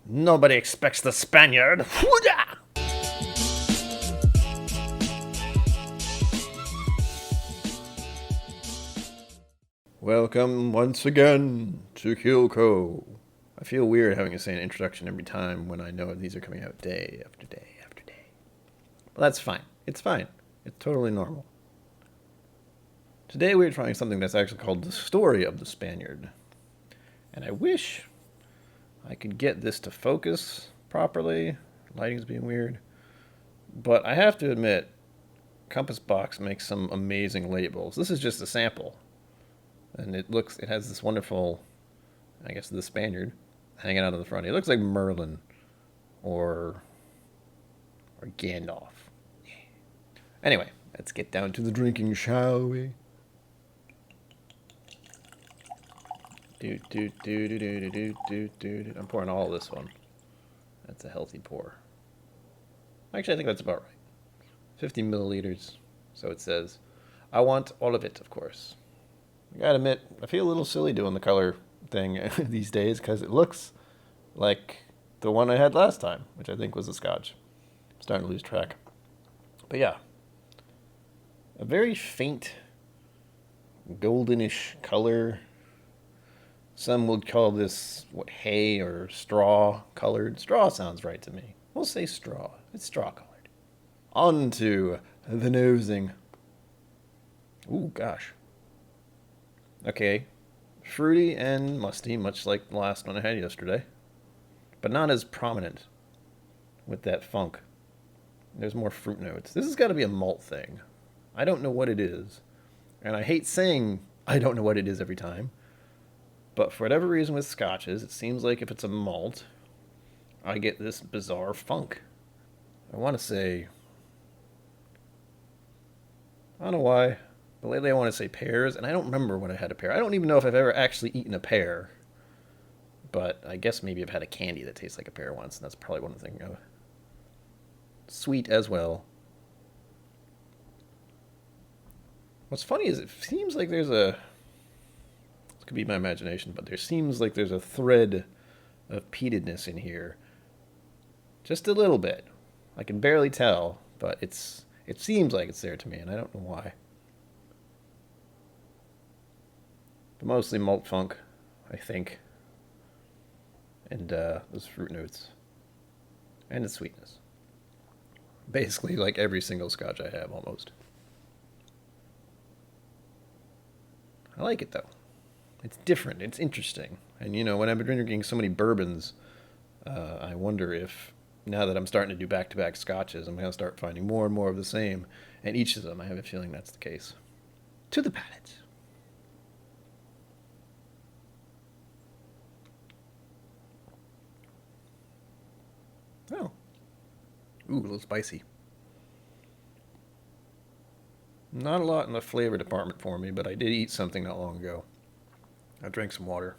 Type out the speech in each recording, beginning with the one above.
Nobody expects the Spaniard. Welcome once again to KIllco. I feel weird having to say an introduction every time when I know these are coming out day after day after day. But that's fine. It's fine. It's totally normal. Today we're trying something that's actually called The Story of the Spaniard. And I wish I could get this to focus properly. Lighting's being weird. But I have to admit, Compass Box makes some amazing labels. This is just a sample. And it has this wonderful, I guess, the Spaniard hanging out on the front. It looks like Merlin or Gandalf. Anyway, let's get down to the drinking, shall we? I'm pouring all this one. That's a healthy pour. Actually, I think that's about right. 50 milliliters. So it says, I want all of it, of course. I gotta admit, I feel a little silly doing the color thing these days because it looks like the one I had last time, which I think was a Scotch. I'm starting to lose track. But yeah, a very faint goldenish color. Some would call this, hay or straw colored. Straw sounds right to me. We'll say straw. It's straw colored. On to the nosing. Ooh, gosh. Okay. Fruity and musty, much like the last one I had yesterday. But not as prominent with that funk. There's more fruit notes. This has got to be a malt thing. I don't know what it is. And I hate saying I don't know what it is every time. But for whatever reason with scotches, it seems like if it's a malt, I get this bizarre funk. I want to say, I don't know why, but lately I want to say pears, and I don't remember when I had a pear. I don't even know if I've ever actually eaten a pear. But I guess maybe I've had a candy that tastes like a pear once, and that's probably one I'm thinking of. Sweet as well. What's funny is it seems like there's a... could be my imagination, but there seems like there's a thread of peatedness in here. Just a little bit. I can barely tell, but it seems like it's there to me, and I don't know why. But mostly malt funk, I think. And those fruit notes. And the sweetness. Basically like every single Scotch I have, almost. I like it, though. It's different. It's interesting. And, when I've been drinking so many bourbons, I wonder if, now that I'm starting to do back-to-back scotches, I'm going to start finding more and more of the same. And each of them, I have a feeling that's the case. To the palate. Oh. Ooh, a little spicy. Not a lot in the flavor department for me, but I did eat something not long ago. I drank some water.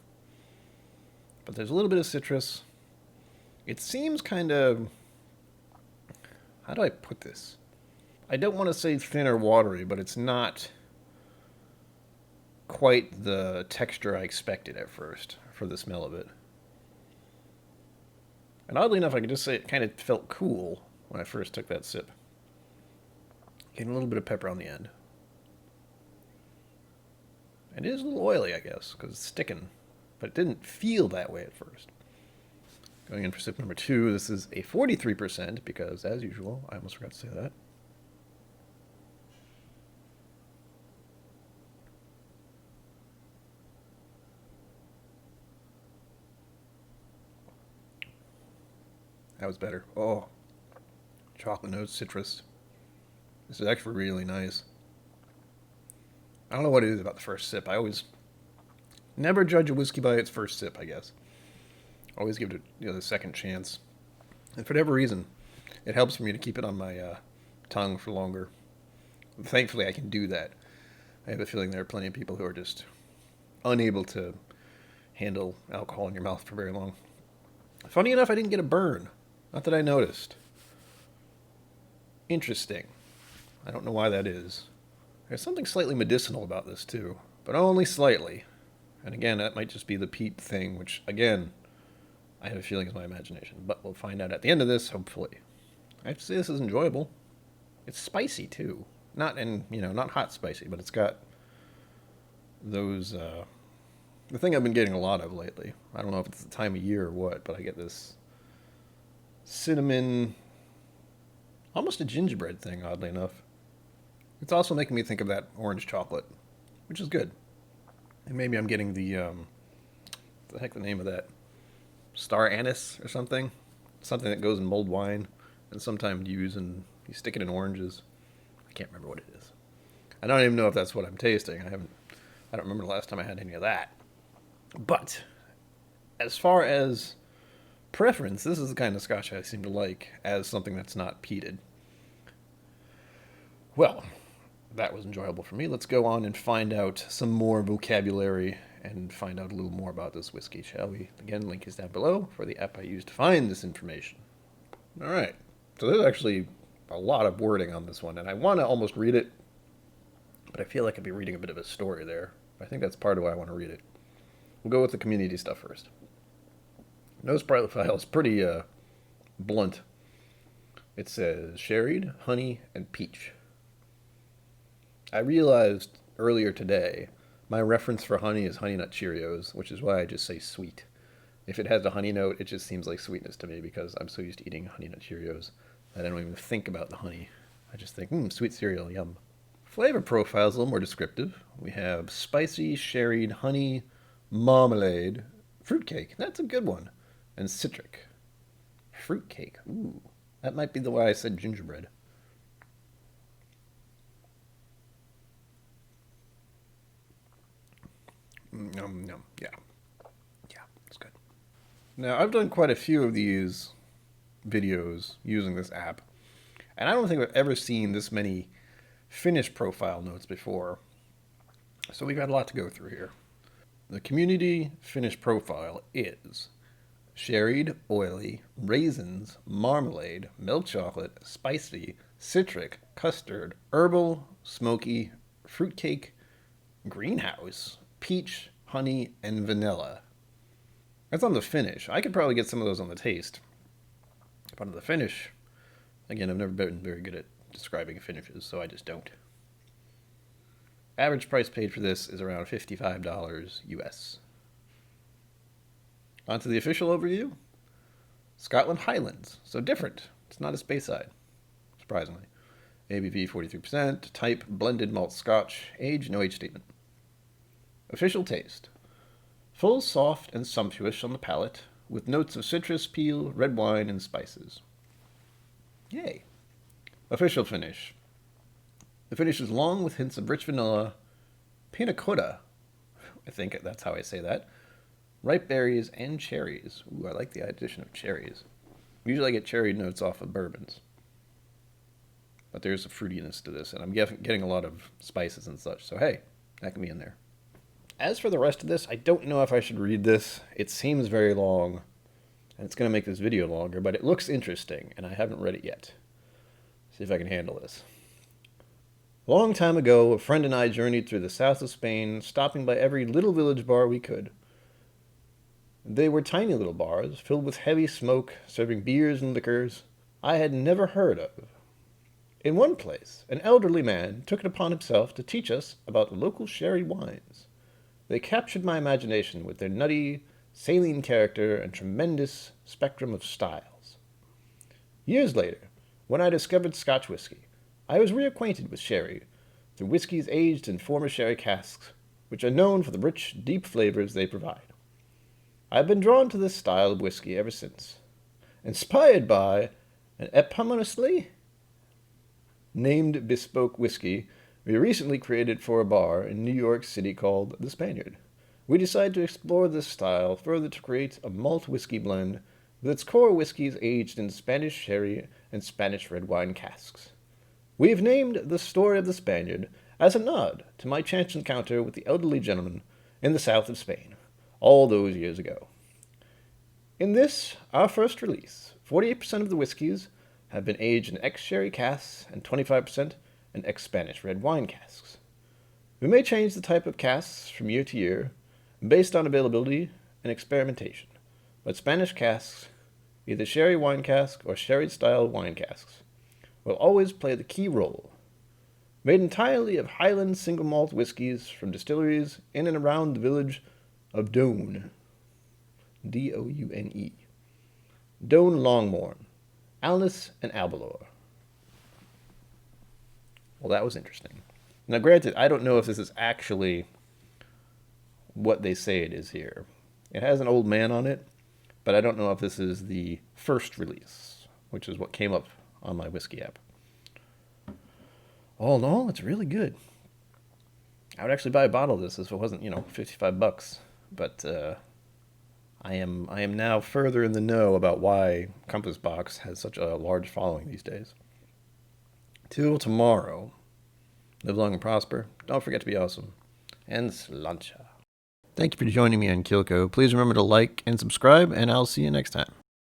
But there's a little bit of citrus. It seems kind of... how do I put this? I don't want to say thin or watery, but it's not quite the texture I expected at first for the smell of it. And oddly enough, I can just say it kind of felt cool when I first took that sip. Getting a little bit of pepper on the end. It is a little oily, I guess, because it's sticking. But it didn't feel that way at first. Going in for sip number 2, this is a 43%, because, as usual, I almost forgot to say that. That was better. Oh. Chocolate notes, citrus. This is actually really nice. I don't know what it is about the first sip. I always never judge a whiskey by its first sip, I guess. Always give it the second chance. And for whatever reason, it helps for me to keep it on my tongue for longer. Thankfully, I can do that. I have a feeling there are plenty of people who are just unable to handle alcohol in your mouth for very long. Funny enough, I didn't get a burn. Not that I noticed. Interesting. I don't know why that is. There's something slightly medicinal about this, too. But only slightly. And again, that might just be the peat thing, which, again, I have a feeling it's my imagination, but we'll find out at the end of this, hopefully. I have to say this is enjoyable. It's spicy too. Not hot spicy, but it's got those, the thing I've been getting a lot of lately. I don't know if it's the time of year or what, but I get this cinnamon, almost a gingerbread thing, oddly enough. It's also making me think of that orange chocolate, which is good. And maybe I'm getting the heck the name of that? Star anise or something? Something that goes in mulled wine and sometimes you stick it in oranges. I can't remember what it is. I don't even know if that's what I'm tasting. I don't remember the last time I had any of that. But as far as preference, this is the kind of scotch I seem to like as something that's not peated. Well, that was enjoyable for me. Let's go on and find out some more vocabulary and find out a little more about this whiskey, shall we? Again, link is down below for the app I used to find this information. All right. So there's actually a lot of wording on this one, and I want to almost read it, but I feel like I'd be reading a bit of a story there. I think that's part of why I want to read it. We'll go with the community stuff first. Nose profile is pretty blunt. It says sherried, honey, and peach. I realized earlier today my reference for honey is Honey Nut Cheerios, which is why I just say sweet. If it has a honey note, it just seems like sweetness to me because I'm so used to eating Honey Nut Cheerios that I don't even think about the honey. I just think, sweet cereal, yum. Flavor profile is a little more descriptive. We have spicy, sherried, honey, marmalade, fruitcake. That's a good one. And citric. Fruitcake. Ooh. That might be the way I said gingerbread. Yum. Yeah. Yeah, it's good. Now, I've done quite a few of these videos using this app, and I don't think I've ever seen this many finish profile notes before. So we've got a lot to go through here. The community finish profile is sherried, oily, raisins, marmalade, milk chocolate, spicy, citric, custard, herbal, smoky, fruitcake, greenhouse, peach, honey, and vanilla. That's on the finish. I could probably get some of those on the taste. But on the finish, again, I've never been very good at describing finishes, so I just don't. Average price paid for this is around $55 US. On to the official overview. Scotland Highlands, so different. It's not a Speyside, surprisingly. ABV 43%, type blended malt Scotch, age no age statement. Official taste. Full, soft, and sumptuous on the palate, with notes of citrus, peel, red wine, and spices. Yay. Official finish. The finish is long with hints of rich vanilla, pina colada, I think that's how I say that, ripe berries, and cherries. Ooh, I like the addition of cherries. Usually I get cherry notes off of bourbons. But there's a fruitiness to this, and I'm getting a lot of spices and such, so hey, that can be in there. As for the rest of this, I don't know if I should read this. It seems very long, and it's going to make this video longer, but it looks interesting, and I haven't read it yet. See if I can handle this. A long time ago, a friend and I journeyed through the south of Spain, stopping by every little village bar we could. They were tiny little bars, filled with heavy smoke, serving beers and liquors I had never heard of. In one place, an elderly man took it upon himself to teach us about the local sherry wines. They captured my imagination with their nutty, saline character and tremendous spectrum of styles. Years later, when I discovered Scotch whiskey, I was reacquainted with sherry through whiskeys aged in former sherry casks, which are known for the rich, deep flavors they provide. I have been drawn to this style of whiskey ever since, inspired by an eponymously named bespoke whiskey we recently created for a bar in New York City called the Spaniard. We decided to explore this style further to create a malt whiskey blend with its core whiskeys aged in Spanish sherry and Spanish red wine casks. We have named the story of the Spaniard as a nod to my chance encounter with the elderly gentleman in the south of Spain, all those years ago. In this, our first release, 48% of the whiskeys have been aged in ex-sherry casks and 25% in ex-Spanish red wine casks. We may change the type of casks from year to year based on availability and experimentation, but Spanish casks, either sherry wine cask or sherry-style wine casks, will always play the key role. Made entirely of Highland single malt whiskies from distilleries in and around the village of Doune, Doune, Doune Longmorn, Alness, and Albalor. Well, that was interesting. Now, granted, I don't know if this is actually what they say it is here. It has an old man on it, but I don't know if this is the first release, which is what came up on my Whizzky app. All in all, it's really good. I would actually buy a bottle of this if it wasn't, $55. But I am now further in the know about why Compass Box has such a large following these days. Till tomorrow, live long and prosper. Don't forget to be awesome. And slancha. Thank you for joining me on KIllco. Please remember to like and subscribe, and I'll see you next time.